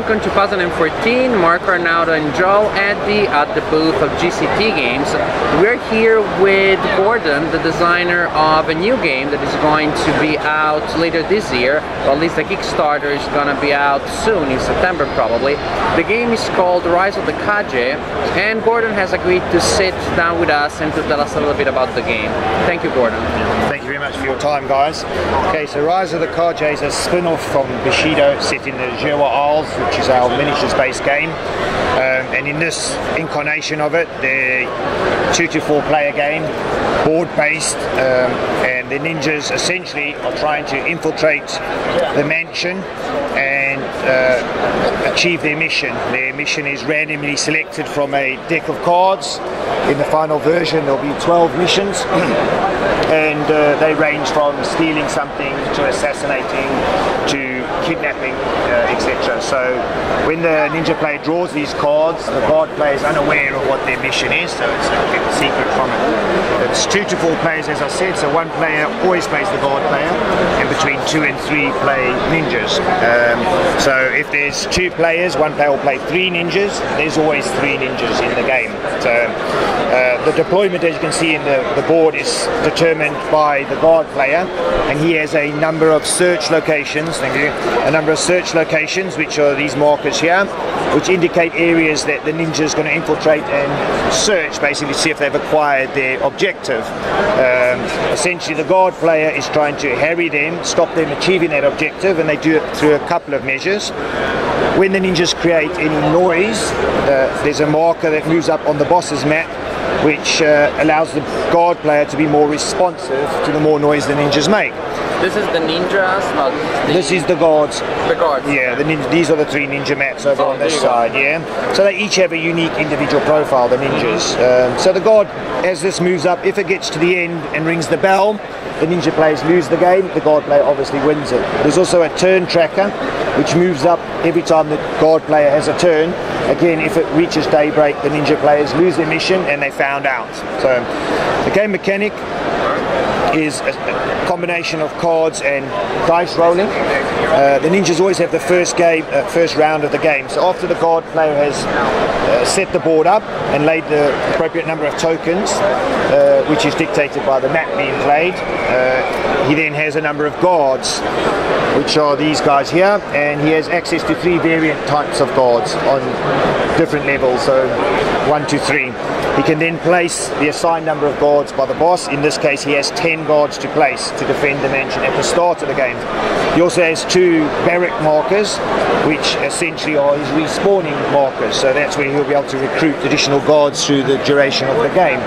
Con 2014, Mark Arnaudo and Joel Eddy at the booth of GCT Games. We're here with Gordon, the designer of a new game that is going to be out later this year, or at least the Kickstarter is going to be out soon, in September probably. The game is called Rise of the Kage, and Gordon has agreed to sit down with us and to tell us a little bit about the game. Thank you, Gordon. Thank you very much for your time, guys. Okay, so Rise of the Kage is a spin-off from Bushido, set in the Jewa Isles, which is our miniatures-based game. And in this incarnation of it, the 2 to 4 player game, board-based, and the ninjas essentially are trying to infiltrate the mansion and achieve their mission. Their mission is randomly selected from a deck of cards. In the final version there'll be 12 missions and they range from stealing something to assassinating to kidnapping, etc. So when the ninja player draws these cards, the guard player is unaware of what their mission is, so it's a secret from it. It's 2 to 4 players, as I said, so one player always plays the guard player, and between 2 and 3 play ninjas. So if there's 2 players, one player will play 3 ninjas. There's always 3 ninjas in the game. So the deployment, as you can see in the board, is determined by the guard player, and he has a number of search locations. Thank you. A number of search locations, which are these markers here, which indicate areas that the ninja is going to infiltrate and search, basically see if they've acquired their objective. Essentially the guard player is trying to harry them, stop them achieving that objective, and they do it through a couple of measures. When the ninjas create any noise, there's a marker that moves up on the boss's map, which allows the guard player to be more responsive to the more noise the ninjas make. This is the ninjas, not the... This is the guards. The guards. Yeah, these are the 3 ninja mats over on this side, yeah. So they each have a unique individual profile, the ninjas. So the guard, as this moves up, if it gets to the end and rings the bell, the ninja players lose the game, the guard player obviously wins it. There's also a turn tracker, which moves up every time the guard player has a turn. Again, if it reaches daybreak, the ninja players lose their mission and they found out. So the game mechanic is a combination of cards and dice rolling. The ninjas always have the first round of the game. So after the guard player has set the board up and laid the appropriate number of tokens, which is dictated by the map being played, he then has a number of guards, which are these guys here, and he has access to 3 variant types of guards on different levels, so 1 to 3. He can then place the assigned number of guards by the boss. In this case, he has 10 guards to place to defend the mansion at the start of the game. He also has 2 barrack markers, which essentially are his respawning markers, so that's where he'll be able to recruit additional guards through the duration of the game.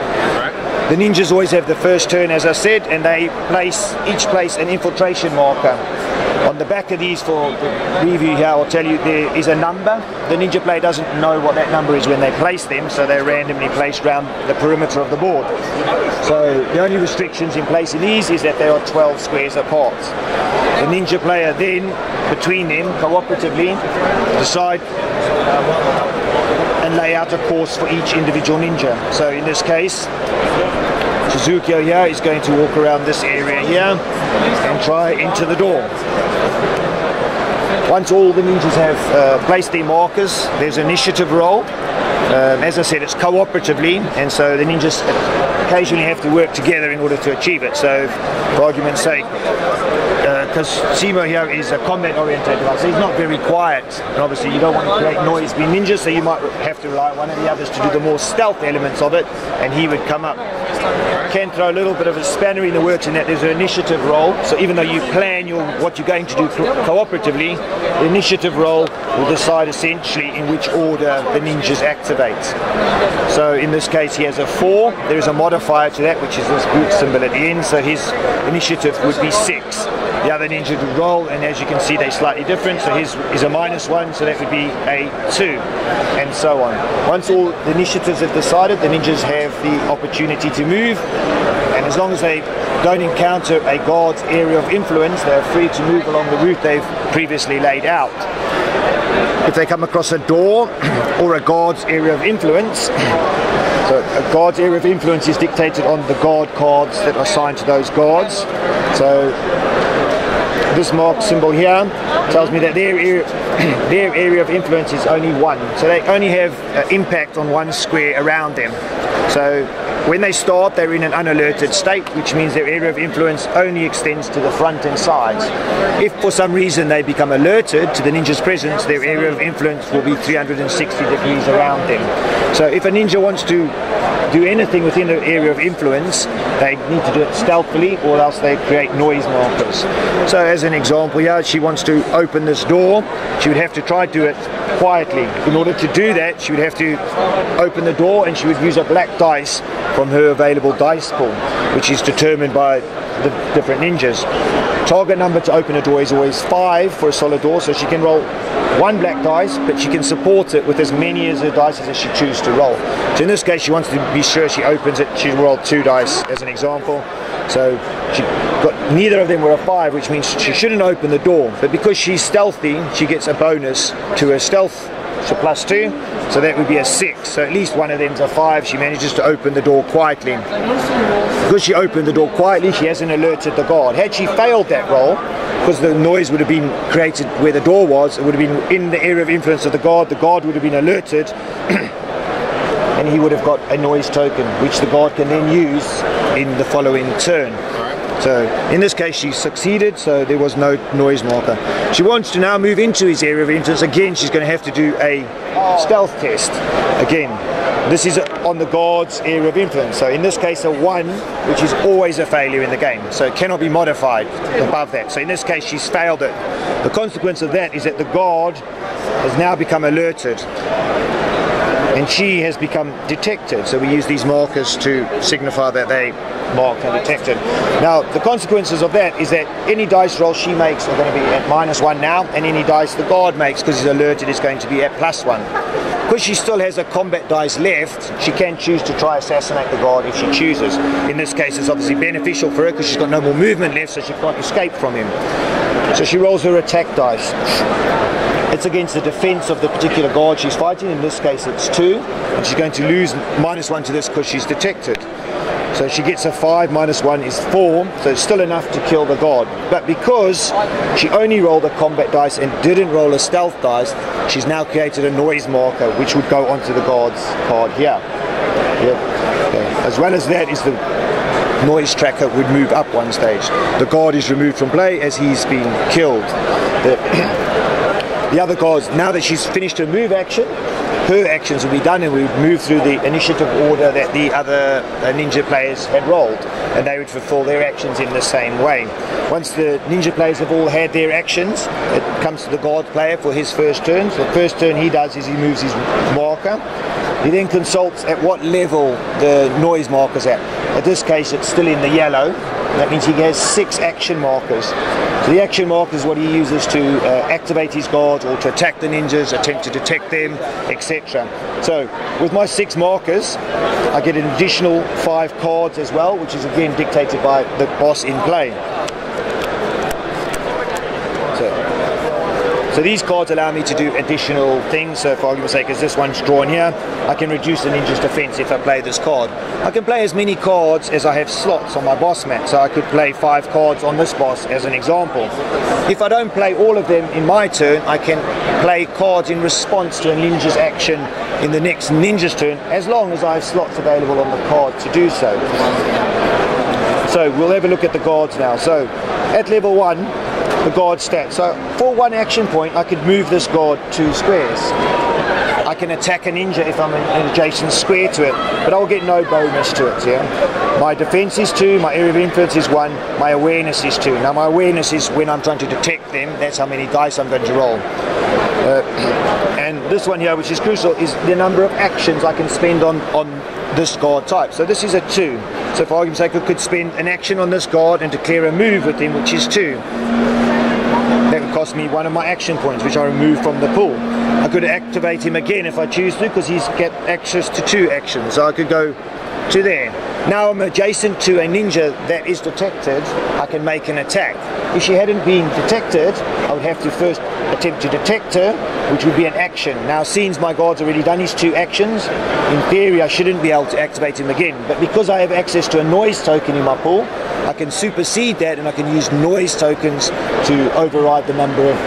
The ninjas always have the first turn, as I said, and they each place an infiltration marker. On the back of these, for the review here, I'll tell you there is a number. The ninja player doesn't know what that number is when they place them, so they're randomly placed around the perimeter of the board. So the only restrictions in placing these is that they are 12 squares apart. The ninja player then, between them, cooperatively, decide and lay out a course for each individual ninja. So in this case, Suzuki here is going to walk around this area here and try into the door. Once all the ninjas have placed their markers, there's an initiative roll. As I said, it's cooperatively, and so the ninjas occasionally have to work together in order to achieve it. So, for argument's sake, because Simo here is a combat orientated one, so he's not very quiet, and obviously you don't want to create noise being ninjas, so you might have to rely on one of the others to do the more stealth elements of it, and he would come up. Can throw a little bit of a spanner in the works in that there's an initiative roll, so even though you plan what you're going to do cooperatively, the initiative roll will decide essentially in which order the ninjas activate. So in this case he has a 4, there is a modifier to that, which is this boot symbol at the end, so his initiative would be 6. The other ninja would roll, and as you can see they're slightly different, so his is a -1, so that would be a 2, and so on. Once all the initiatives have decided, the ninjas have the opportunity to move, and as long as they don't encounter a guard's area of influence, they're free to move along the route they've previously laid out. If they come across a door or a guard's area of influence, so a guard's area of influence is dictated on the guard cards that are assigned to those guards. So this mark symbol here tells me that their area of influence is only 1. So they only have impact on 1 square around them. So when they start, they're in an unalerted state, which means their area of influence only extends to the front and sides. If for some reason they become alerted to the ninja's presence, their area of influence will be 360 degrees around them. So if a ninja wants to do anything within the area of influence, they need to do it stealthily, or else they create noise markers. So as an example here, she wants to open this door. She would have to try to do it quietly. In order to do that, she would have to open the door, and she would use a black dice from her available dice pool, which is determined by the different ninjas. Target number to open a door is always 5 for a solid door, so she can roll 1 black dice, but she can support it with as many as her dice as she chooses to roll. So in this case, she wants to be sure she opens it. She rolled 2 dice as an example. So she got, neither of them were a 5, which means she shouldn't open the door. But because she's stealthy, she gets a bonus to her stealth, so +2. So that would be a 6. So at least one of them's a 5. She manages to open the door quietly. Because she opened the door quietly, she hasn't alerted the guard. Had she failed that roll, because the noise would have been created where the door was, it would have been in the area of influence of the guard would have been alerted, and he would have got a noise token, which the guard can then use in the following turn. So in this case she succeeded, so there was no noise marker. She wants to now move into his area of influence. Again, she's going to have to do a stealth test. Again, this is on the guard's area of influence. So in this case a 1, which is always a failure in the game. So it cannot be modified above that. So in this case she's failed it. The consequence of that is that the guard has now become alerted, and she has become detected. So we use these markers to signify that they marked and detected. Now the consequences of that is that any dice roll she makes are going to be at -1 now, and any dice the guard makes, because he's alerted, is going to be at +1. Because she still has a combat dice left, she can choose to try assassinate the guard if she chooses. In this case it's obviously beneficial for her because she's got no more movement left, so she can't escape from him. So she rolls her attack dice. It's against the defense of the particular guard she's fighting. In this case it's 2, and she's going to lose -1 to this because she's detected. So she gets a 5, -1 is 4, so it's still enough to kill the guard. But because she only rolled a combat dice and didn't roll a stealth dice, she's now created a noise marker, which would go onto the guard's card here. Yep. Okay. As well as that is the noise tracker would move up 1 stage. The guard is removed from play as he's been killed. The other guards, now that she's finished her move action, her actions will be done, and we would move through the initiative order that the other ninja players had rolled, and they would fulfill their actions in the same way. Once the ninja players have all had their actions, it comes to the guard player for his first turn. So the first turn he does is he moves his marker. He then consults at what level the noise marker's at. In this case it's still in the yellow. That means he has 6 action markers. So the action marker is what he uses to activate his guards, or to attack the ninjas, attempt to detect them, etc. So with my 6 markers, I get an additional 5 cards as well, which is again dictated by the boss in play. So these cards allow me to do additional things. So for argument's sake, as this one's drawn here, I can reduce the ninja's defense if I play this card. I can play as many cards as I have slots on my boss mat. So I could play 5 cards on this boss as an example. If I don't play all of them in my turn, I can play cards in response to a ninja's action in the next ninja's turn, as long as I have slots available on the card to do so. So we'll have a look at the guards now. So at level 1, the guard stats. So for 1 action point I could move this guard 2 squares. I can attack a ninja if I'm in an adjacent square to it, but I'll get no bonus to it. Yeah? My defense is 2, my area of influence is 1, my awareness is 2. Now my awareness is when I'm trying to detect them, that's how many dice I'm going to roll. And this one here, which is crucial, is the number of actions I can spend on this guard type. So this is a 2. So for argument's sake, I could spend an action on this guard and declare a move with him, which is 2. That would cost me 1 of my action points, which I remove from the pool. I could activate him again if I choose to, because he's got access to 2 actions. So I could go to there. now I'm adjacent to a ninja that is detected, I can make an attack. If she hadn't been detected, I would have to first attempt to detect her, which would be an action. Now, since my guard's already done his 2 actions, in theory I shouldn't be able to activate him again. But because I have access to a noise token in my pool, I can supersede that and I can use noise tokens to override the number of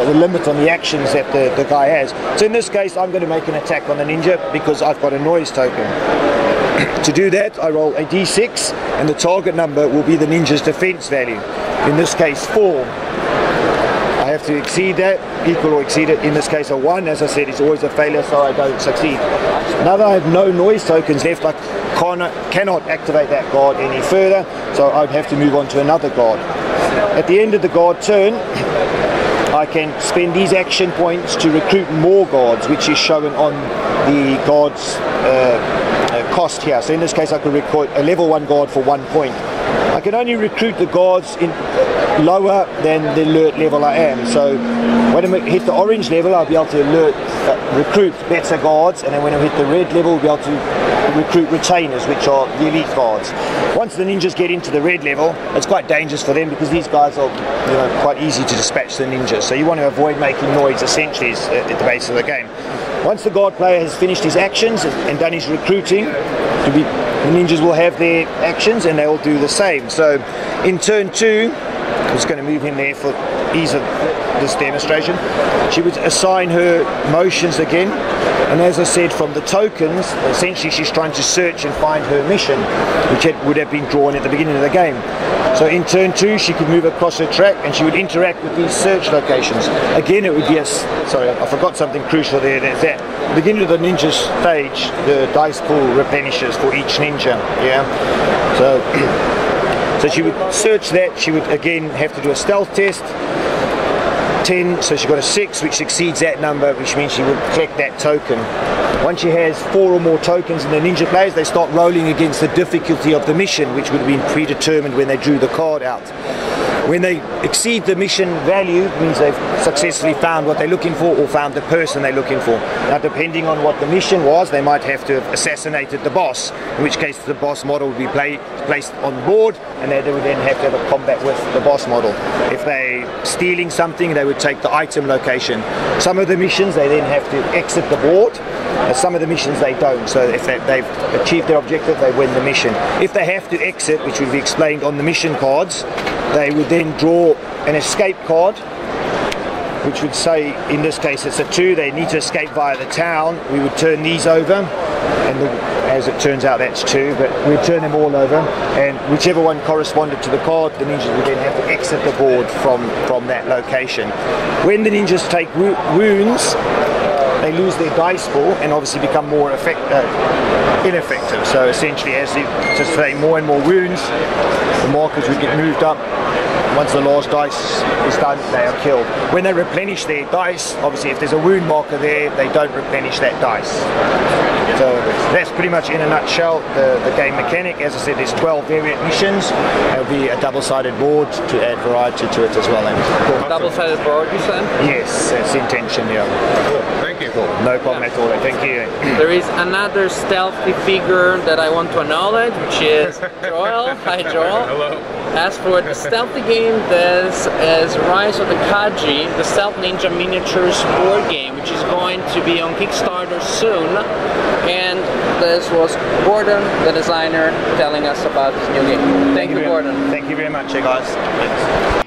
the limit on the actions that the guy has. So in this case, I'm going to make an attack on the ninja because I've got a noise token. To do that, I roll a d6 and the target number will be the ninja's defense value. In this case, 4. I have to exceed that, equal or exceed it. In this case, a 1, as I said, is always a failure, so I don't succeed. Now that I have no noise tokens left, I cannot activate that guard any further, so I'd have to move on to another guard. At the end of the guard turn, I can spend these action points to recruit more guards, which is shown on the guard's cost here. So in this case, I could recruit a level 1 guard for 1 point. I can only recruit the guards in lower than the alert level I am. So when I hit the orange level, I'll be able to recruit better guards, and then when I hit the red level, I'll be able to recruit retainers, which are the elite guards. Once the ninjas get into the red level, it's quite dangerous for them because these guys are, quite easy to dispatch the ninjas. So you want to avoid making noise, essentially, at the base of the game. Once the guard player has finished his actions and done his recruiting, the ninjas will have their actions and they will do the same. So in turn 2, I'm just going to move him there for ease of this demonstration. She would assign her motions again, and as I said, from the tokens, essentially she's trying to search and find her mission, which would have been drawn at the beginning of the game. So in turn 2, she could move across her track and she would interact with these search locations. Again, it would be sorry, I forgot something crucial there. At the beginning of the ninja stage, the dice pool replenishes for each ninja. Yeah. So she would search that. She would again have to do a stealth test. 10, so she got a 6, which exceeds that number, which means she would collect that token. Once she has 4 or more tokens in the ninja players, they start rolling against the difficulty of the mission, which would have been predetermined when they drew the card out. When they exceed the mission value, it means they've successfully found what they're looking for or found the person they're looking for. Now, depending on what the mission was, they might have to have assassinated the boss, in which case the boss model would be placed on board, and they would then have to have a combat with the boss model. If they're stealing something, they would take the item location. Some of the missions, they then have to exit the board. Some of the missions they don't, so if they've achieved their objective, they win the mission. If they have to exit, which would be explained on the mission cards, they would then draw an escape card, which would say, in this case it's a 2, they need to escape via the town. We would turn these over, and as it turns out that's 2, but we'd turn them all over, and whichever one corresponded to the card, the ninjas would then have to exit the board from that location. When the ninjas take wounds, they lose their dice pool and obviously become more ineffective. So essentially, as they just say more and more wounds, the markers would get moved up. Once the last dice is done, they are killed. When they replenish their dice, obviously if there's a wound marker there, they don't replenish that dice. So that's pretty much in a nutshell the game mechanic. As I said, there's 12 variant missions. There'll be a double-sided board to add variety to it as well. Double-sided board, you said? Yes, that's the intention, yeah. Cool. Thank you. Cool. No problem at all. Thank you. There is another stealthy figure that I want to acknowledge, which is Joel. Hi, Joel. Hello. As for the stealthy game, there's Rise of the Kage, the Stealth Ninja Miniatures board game, which is going to be on Kickstarter soon. And this was Gordon, the designer, telling us about this new game. Thank you, Gordon. Thank you very much, guys. Thanks.